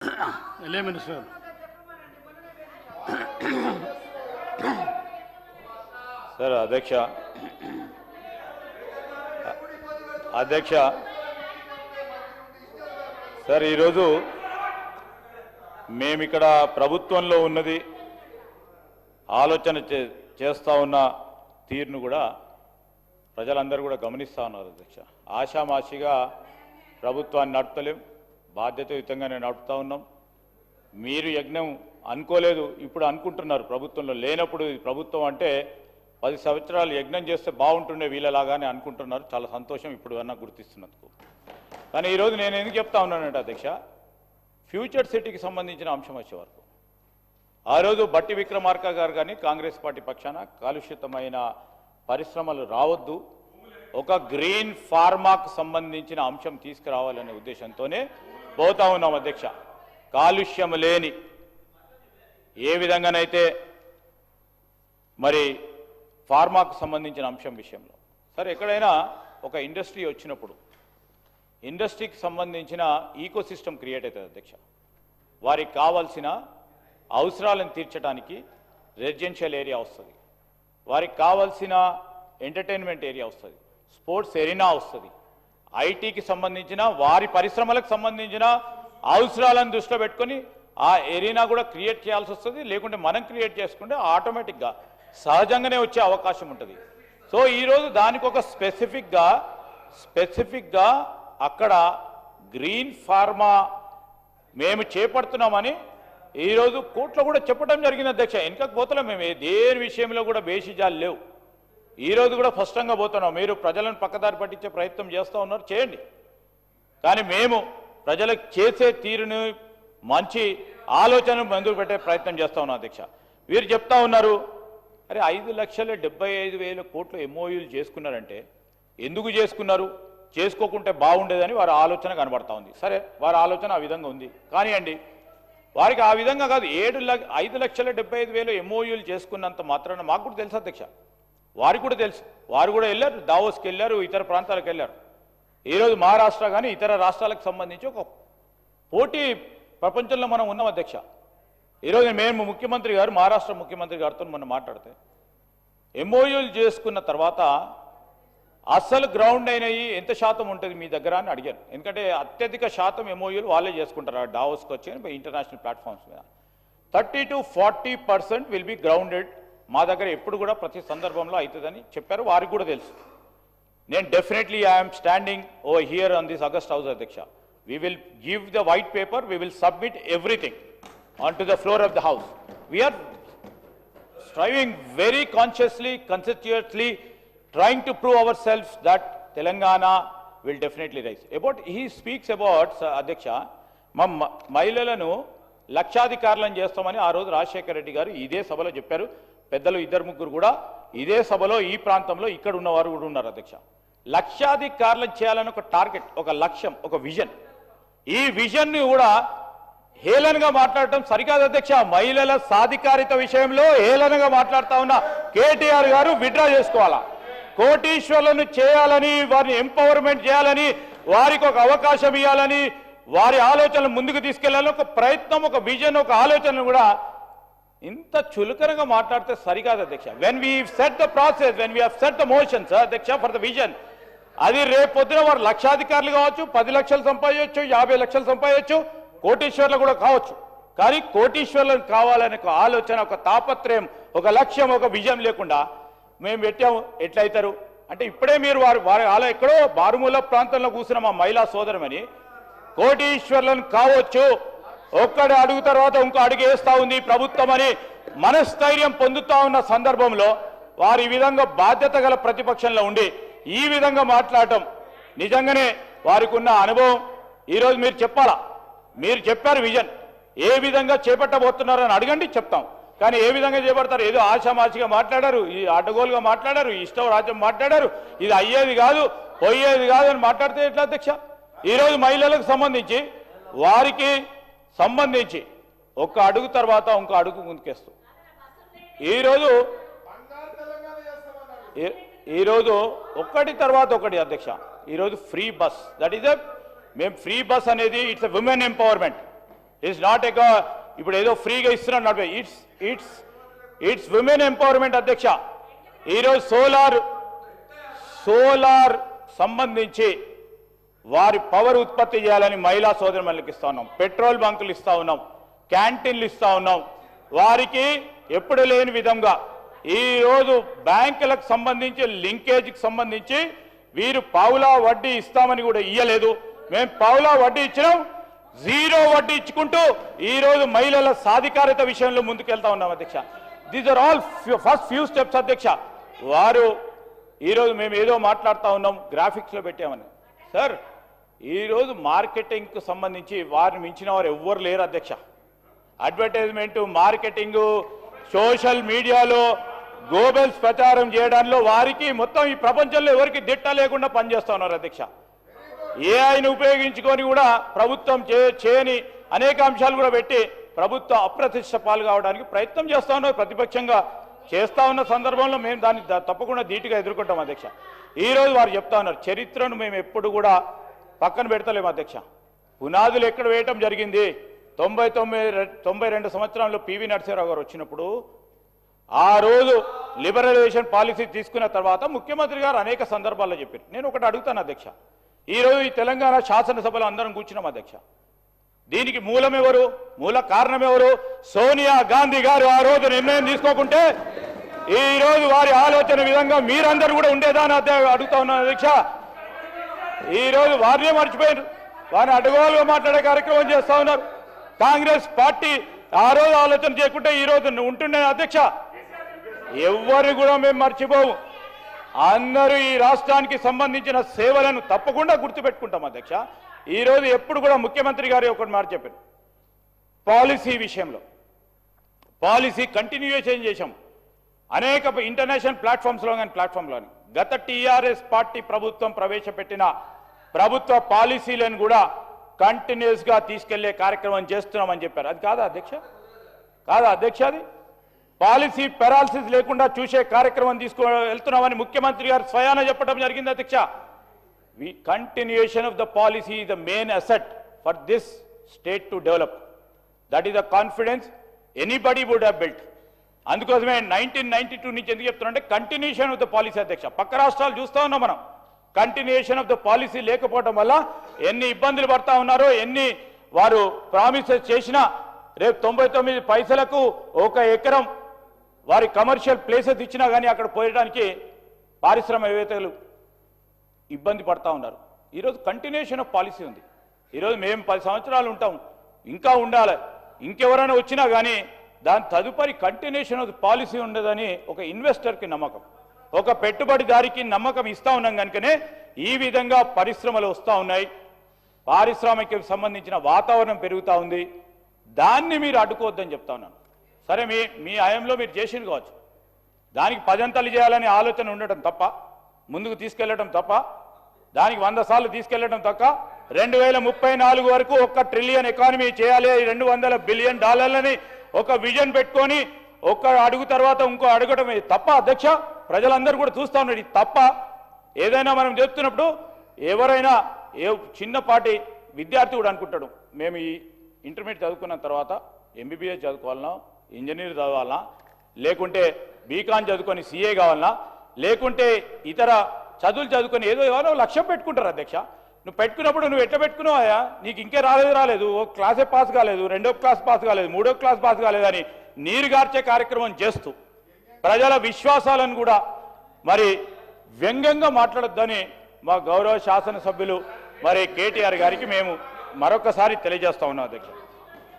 LA minister sir అధ్యక్ష sir ఈరోజు మేమిక్కడ ప్రభుత్వంలో ఉన్నది ఆలోచన చేస్తూ ఉన్న తీరును కూడా ప్రజలందరూ కూడా గమనిస్తూ ఉన్నారు అధ్యక్ష. ఆషామాషిగా ప్రభుత్వాన్ని నడుపుతలేం, బాధ్యతాయుతంగానే నడుపుతూ ఉన్నాం. మీరు యజ్ఞం అనుకోలేదు, ఇప్పుడు అనుకుంటున్నారు. ప్రభుత్వంలో లేనప్పుడు ప్రభుత్వం అంటే 10 సంవత్సరాలు యజ్ఞం చేస్తే బాగుంటుండే వీళ్ళలాగానే అనుకుంటున్నారు. చాలా సంతోషం ఇప్పుడు అన్న గుర్తిస్తున్నందుకు. కానీ ఈరోజు నేను ఎందుకు చెప్తా ఉన్నానంటే అధ్యక్ష, ఫ్యూచర్ సిటీకి సంబంధించిన అంశం వచ్చే వరకు ఆ రోజు బట్టి విక్రమార్క గారు కానీ కాంగ్రెస్ పార్టీ పక్షాన కాలుష్యతమైన పరిశ్రమలు రావద్దు, ఒక గ్రీన్ ఫార్మాకు సంబంధించిన అంశం తీసుకురావాలనే ఉద్దేశంతోనే పోతా ఉన్నాం అధ్యక్ష. కాలుష్యం లేని ఏ విధంగానైతే మరి ఫార్మాకు సంబంధించిన అంశం విషయంలో సరే ఎక్కడైనా ఒక ఇండస్ట్రీ వచ్చినప్పుడు ఇండస్ట్రీకి సంబంధించిన ఈకో సిస్టమ్ క్రియేట్ అవుతుంది అధ్యక్ష. వారికి కావాల్సిన అవసరాలను తీర్చడానికి రెసిడెన్షియల్ ఏరియా వస్తుంది, వారికి కావాల్సిన ఎంటర్టైన్మెంట్ ఏరియా వస్తుంది, స్పోర్ట్స్ ఎరీనా వస్తుంది, ఐటీకి సంబంధించిన వారి పరిశ్రమలకు సంబంధించిన అవసరాలను దృష్టిలో పెట్టుకొని ఆ ఎరీనా కూడా క్రియేట్ చేయాల్సి వస్తుంది. లేకుంటే మనం క్రియేట్ చేసుకుంటే ఆటోమేటిక్గా సహజంగానే వచ్చే అవకాశం ఉంటుంది. సో ఈరోజు దానికి ఒక స్పెసిఫిక్గా అక్కడ గ్రీన్ ఫార్మా మేము చేపడుతున్నామని ఈరోజు కోర్టులో కూడా చెప్పడం జరిగింది అధ్యక్ష. వెనుకకు పోతున్నాం మేము, దేని విషయంలో కూడా బేషిజాలు లేవు. ఈరోజు కూడా స్పష్టంగా పోతున్నాం. మీరు ప్రజలను పక్కదారి పట్టించే ప్రయత్నం చేస్తూ ఉన్నారు, చేయండి. కానీ మేము ప్రజలకు చేసే తీరుని మంచి ఆలోచన ముందుకు పెట్టే ప్రయత్నం చేస్తూ ఉన్నాం అధ్యక్ష. వీరు చెప్తా ఉన్నారు, అరే 5,75,000 కోట్లు ఎంఓయూలు చేసుకున్నారంటే ఎందుకు చేసుకున్నారు, చేసుకోకుంటే బాగుండేదని వారి ఆలోచన కనబడతా ఉంది. సరే, వారి ఆలోచన ఆ విధంగా ఉంది కానివ్వండి. వారికి ఆ విధంగా కాదు, 5,75,000 ఎంఓయూలు చేసుకున్నంత మాత్రాన మాకు కూడా తెలుసు అధ్యక్ష, వారికి కూడా తెలుసు. వారు కూడా వెళ్ళారు, దావోస్కి వెళ్ళారు, ఇతర ప్రాంతాలకు వెళ్ళారు. ఈరోజు మహారాష్ట్ర కానీ ఇతర రాష్ట్రాలకు సంబంధించి ఒక పోటీ ప్రపంచంలో మనం ఉన్నాం అధ్యక్ష. ఈరోజు మేము ముఖ్యమంత్రి గారు, మహారాష్ట్ర ముఖ్యమంత్రి గారితో మనం మాట్లాడితే ఎంఓయూలు చేసుకున్న తర్వాత అసలు గ్రౌండ్ అయినవి ఎంత శాతం ఉంటుంది మీ దగ్గర అని అడిగాను. ఎందుకంటే అత్యధిక శాతం ఎంఓయూలు వాళ్ళే చేసుకుంటారు డావోస్కి వచ్చి ఇంటర్నేషనల్ ప్లాట్ఫామ్స్ మీద. 30 to 40% విల్ బి గ్రౌండెడ్. మా దగ్గర ఎప్పుడు కూడా ప్రతి సందర్భంలో అవుతుందని చెప్పారు, వారికి కూడా తెలుసు. నేను definitely I'm standing over here on this August house అధ్యక్ష. We will give the white paper, we will submit everything onto the floor of the house. We are striving very consciously, conscientiously, trying to prove ourselves that Telangana will definitely rise. He speaks about, Adhyaksha, మహిళలను లక్షాధికారులను చేస్తామని ఆ రోజు రాజశేఖర రెడ్డి గారు ఇదే సభలో చెప్పారు. పెద్దలు 2-3 కూడా ఇదే సభలో ఈ ప్రాంతంలో ఇక్కడ ఉన్నవారు కూడా ఉన్నారు అధ్యక్ష. లక్షాధికారులను చేయాలని ఒక టార్గెట్, ఒక లక్ష్యం, ఒక విజన్. ఈ విజన్ని కూడా హేళనగా మాట్లాడటం సరికాదు అధ్యక్ష. మహిళల సాధికారిత విషయంలో హేళనగా మాట్లాడుతూ ఉన్న కేటీఆర్ గారు విత్డ్రా చేసుకోవాలా. కోటీశ్వర్లను చేయాలని, వారిని ఎంపవర్మెంట్ చేయాలని, వారికి ఒక అవకాశం ఇవ్వాలని, వారి ఆలోచనలు ముందుకు తీసుకెళ్లాలని ఒక ప్రయత్నం, ఒక విజన్, ఒక ఆలోచన కూడా ఇంత చులకనగా మాట్లాడితే సరికాదు అధ్యక్ష. When we set the process, when we have set the motions అధ్యక్ష ఫర్ ద విజన్, అది రేపు పొద్దున వారు లక్షాధికారులు కావచ్చు, 10 లక్షలు సంపాదించవచ్చు, 50 లక్షలు సంపాదించవచ్చు, కోటీశ్వర్లు కూడా కావచ్చు. కానీ కోటీశ్వర్లను కావాలనే ఒక ఆలోచన, ఒక తాపత్రయం, ఒక లక్ష్యం, ఒక విజయం లేకుండా మేము పెట్టాము ఎట్లయితారు అంటే ఇప్పుడే మీరు వారి అలా ఎక్కడో మారుమూల ప్రాంతంలో కూర్చున్న మా మహిళా సోదరమని కోటీశ్వర్లను కావచ్చు, ఒక్కడి అడుగు తర్వాత ఇంకో అడుగు వేస్తా ఉంది ప్రభుత్వం అని మనస్థైర్యం పొందుతా ఉన్న సందర్భంలో వారు ఈ విధంగా బాధ్యత గల ప్రతిపక్షంలో ఉండి ఈ విధంగా మాట్లాడటం నిజంగానే వారికి ఉన్న అనుభవం ఈరోజు మీరు చెప్పాలా. మీరు చెప్పారు విజన్, ఏ విధంగా చేపట్టబోతున్నారని అడగండి, చెప్తాం. కానీ ఏ విధంగా చేపడతారు? ఏదో ఆషామాషిగా మాట్లాడారు, ఈ అడ్డగోలుగా మాట్లాడారు, ఇష్టం రాజ్యం మాట్లాడారు, ఇది అయ్యేది కాదు పోయేది కాదు అని మాట్లాడితే ఎట్లా అధ్యక్ష? ఈరోజు మహిళలకు సంబంధించి వారికి సంబంధించి ఒక్క అడుగు తర్వాత ఇంకో అడుగు ముందుకేస్తూ ఈరోజు ఒక్కటి తర్వాత ఒకటి అధ్యక్ష. ఈరోజు ఫ్రీ బస్, దట్ ఈస్ మేము ఫ్రీ బస్ అనేది it's a women empowerment. It's not ఇప్పుడు ఏదో ఫ్రీగా ఇస్తున్నాడు. ఇట్స్ విమెన్ ఎంపవర్మెంట్ అధ్యక్ష. ఈరోజు సోలార్ సంబంధించి వారి పవర్ ఉత్పత్తి చేయాలని మహిళా సోదరులకు ఇస్తా ఉన్నాం, పెట్రోల్ బంకులు ఇస్తా ఉన్నాం, క్యాంటీన్లు ఇస్తా ఉన్నాం. వారికి ఎప్పుడు లేని విధంగా ఈరోజు బ్యాంకులకు సంబంధించి లింకేజ్కి సంబంధించి వీరు పావులా వడ్డీ ఇస్తామని కూడా ఇయ్యలేదు. మేము పావులా వడ్డీ ఇచ్చినాం, జీరో వడ్డీ ఇచ్చుకుంటూ ఈరోజు మహిళల సాధికారత విషయంలో ముందుకెళ్తా ఉన్నాం అధ్యక్ష. These are all first few steps అధ్యక్ష. వారు ఈరోజు మేము ఏదో మాట్లాడుతూ ఉన్నాం, గ్రాఫిక్స్లో పెట్టామని. సార్ ఈరోజు మార్కెటింగ్కు సంబంధించి వారిని మించిన వారు ఎవ్వరు లేరు అధ్యక్ష. అడ్వర్టైజ్మెంటు, మార్కెటింగు, సోషల్ మీడియాలో గోబెల్స్ ప్రచారం చేయడంలో వారికి మొత్తం ఈ ప్రపంచంలో ఎవరికి దిట్ట లేకుండా పనిచేస్తూ ఉన్నారు అధ్యక్ష. ఏఐని ఉపయోగించుకొని కూడా ప్రభుత్వం చేయని అనేక అంశాలు కూడా పెట్టి ప్రభుత్వం అప్రతిష్ట పాలు కావడానికి ప్రయత్నం చేస్తూ ఉన్నారు. ప్రతిపక్షంగా చేస్తూ ఉన్న సందర్భంలో మేము దాన్ని తప్పకుండా ధీటుగా ఎదుర్కొంటాం అధ్యక్ష. ఈరోజు వారు చెప్తా ఉన్నారు చరిత్రను మేము ఎప్పుడు కూడా పక్కన పెడతలేము అధ్యక్ష. పునాదులు ఎక్కడ వేయటం జరిగింది 92 సంవత్సరంలో పివి నరసింహారావు గారు వచ్చినప్పుడు ఆ రోజు లిబరలైజేషన్ పాలసీ తీసుకున్న తర్వాత ముఖ్యమంత్రి గారు అనేక సందర్భాల్లో చెప్పారు. నేను ఒకటి అడుగుతాను అధ్యక్ష, ఈరోజు ఈ తెలంగాణ శాసనసభలో అందరం కూర్చున్నాం అధ్యక్ష. దీనికి మూలం ఎవరు? మూల కారణం ఎవరు? సోనియా గాంధీ గారు ఆ రోజు నిర్ణయం తీసుకోకుంటే ఈరోజు వారి ఆలోచన విధంగా మీరందరూ కూడా ఉండేదా అని అడుగుతా ఉన్నాను అధ్యక్ష. ఈరోజు వారినే మర్చిపోయారు, వారిని అడ్డగోలుగా మాట్లాడే కార్యక్రమం చేస్తా ఉన్నారు. కాంగ్రెస్ పార్టీ ఆ రోజు ఆలోచన చేయకుంటే ఈరోజు ఉంటుండే అధ్యక్ష. ఎవ్వరు కూడా మేము మర్చిపోము. అందరూ ఈ రాష్ట్రానికి సంబంధించిన సేవలను తప్పకుండా గుర్తుపెట్టుకుంటాం అధ్యక్ష. ఈరోజు ఎప్పుడు కూడా ముఖ్యమంత్రి గారు ఒకటి మాట చెప్పారు, పాలసీ విషయంలో పాలసీ కంటిన్యూయేషన్ చేశాం అనేక ఇంటర్నేషనల్ ప్లాట్ఫామ్స్లో కానీ ప్లాట్ఫామ్లోని గత టీఆర్ఎస్ పార్టీ ప్రభుత్వం ప్రవేశపెట్టిన ప్రభుత్వ పాలసీలను కూడా కంటిన్యూస్గా తీసుకెళ్లే కార్యక్రమం చేస్తున్నామని చెప్పారు. అది కాదా అధ్యక్ష? కాదా అధ్యక్ష? అది పాలసీ పెరాలసిస్ లేకుండా చూసే కార్యక్రమం వెళ్తున్నామని ముఖ్యమంత్రి గారు స్వయాన చెప్పడం జరిగింది అధ్యక్ష. Continuation of the policy is the main asset for this state to develop. That is the confidence anybody would have built. అందుకోసమే 1992 నుంచి ఎందుకు చెప్తున్నారంటే కంటిన్యూషన్ ఆఫ్ ద పాలసీ అధ్యక్ష. పక్క రాష్ట్రాలు చూస్తూ ఉన్నాం మనం, కంటిన్యూషన్ ఆఫ్ ద పాలసీ లేకపోవడం వల్ల ఎన్ని ఇబ్బందులు పడతా ఉన్నారో, ఎన్ని వారు ప్రామిసెస్ చేసినా రేపు 99 పైసలకు ఒక ఎకరం వారి కమర్షియల్ ప్లేసెస్ ఇచ్చినా కానీ అక్కడ పోయడానికి పారిశ్రామికవేత్తలు ఇబ్బంది పడతా ఉన్నారు. ఈరోజు కంటిన్యూషన్ ఆఫ్ పాలసీ ఉంది. ఈరోజు మేము 10 సంవత్సరాలు ఉంటాం, ఇంకా ఉండాలి, ఇంకెవరైనా వచ్చినా కానీ దాని తదుపరి కంటిన్యూషన్ ఆఫ్ పాలసీ ఉండదని ఒక ఇన్వెస్టర్కి నమ్మకం, ఒక పెట్టుబడిదారికి నమ్మకం ఇస్తా ఉన్నాం. కనుకనే ఈ విధంగా పరిశ్రమలు వస్తూ ఉన్నాయి, పారిశ్రామిక సంబంధించిన వాతావరణం పెరుగుతూ ఉంది. దాన్ని మీరు అడ్డుకోవద్దని చెప్తా ఉన్నాను. సరే మీ హయాంలో మీరు చేసింది కావచ్చు, దానికి 10 అంతలు చేయాలనే ఆలోచన ఉండటం తప్ప, ముందుకు తీసుకెళ్లడం తప్ప, దానికి 100 సార్లు తీసుకెళ్లడం తప్ప 2034 వరకు 1 ట్రిలియన్ ఎకానమీ చేయాలి, $200 బిలియన్ ఒక విజన్ పెట్టుకొని ఒక్క అడుగు తర్వాత ఇంకో అడగడం తప్ప అధ్యక్ష. ప్రజలందరూ కూడా చూస్తూ ఉన్నారు. ఇది తప్ప ఏదైనా మనం చెప్తున్నప్పుడు ఎవరైనా చిన్నపాటి విద్యార్థి కూడా అనుకుంటాడు, మేము ఈ ఇంటర్మీడియట్ చదువుకున్న తర్వాత ఎంబీబీఎస్ చదువుకోవాలన్నా, ఇంజనీర్ చదవాలన్నా, లేకుంటే బీకాన్ చదువుకొని సీఏ కావాలన్నా, లేకుంటే ఇతర చదువులు చదువుకొని ఏదో ఏదో లక్ష్యం పెట్టుకుంటారు అధ్యక్ష. నువ్వు పెట్టుకున్నప్పుడు నువ్వు ఎట్లా పెట్టుకున్నావా? నీకు ఇంకే రాలేదు, ఓ క్లాసే పాస్ కాలేదు, 2వ క్లాస్ పాస్ కాలేదు, 3వ క్లాస్ పాస్ కాలేదని నీరుగార్చే కార్యక్రమం చేస్తూ ప్రజల విశ్వాసాలను కూడా మరి వ్యంగ్యంగా మాట్లాడొద్దని మా గౌరవ శాసనసభ్యులు మరి కేటీఆర్ గారికి మేము మరొకసారి తెలియజేస్తా ఉన్నాం అధ్యక్ష.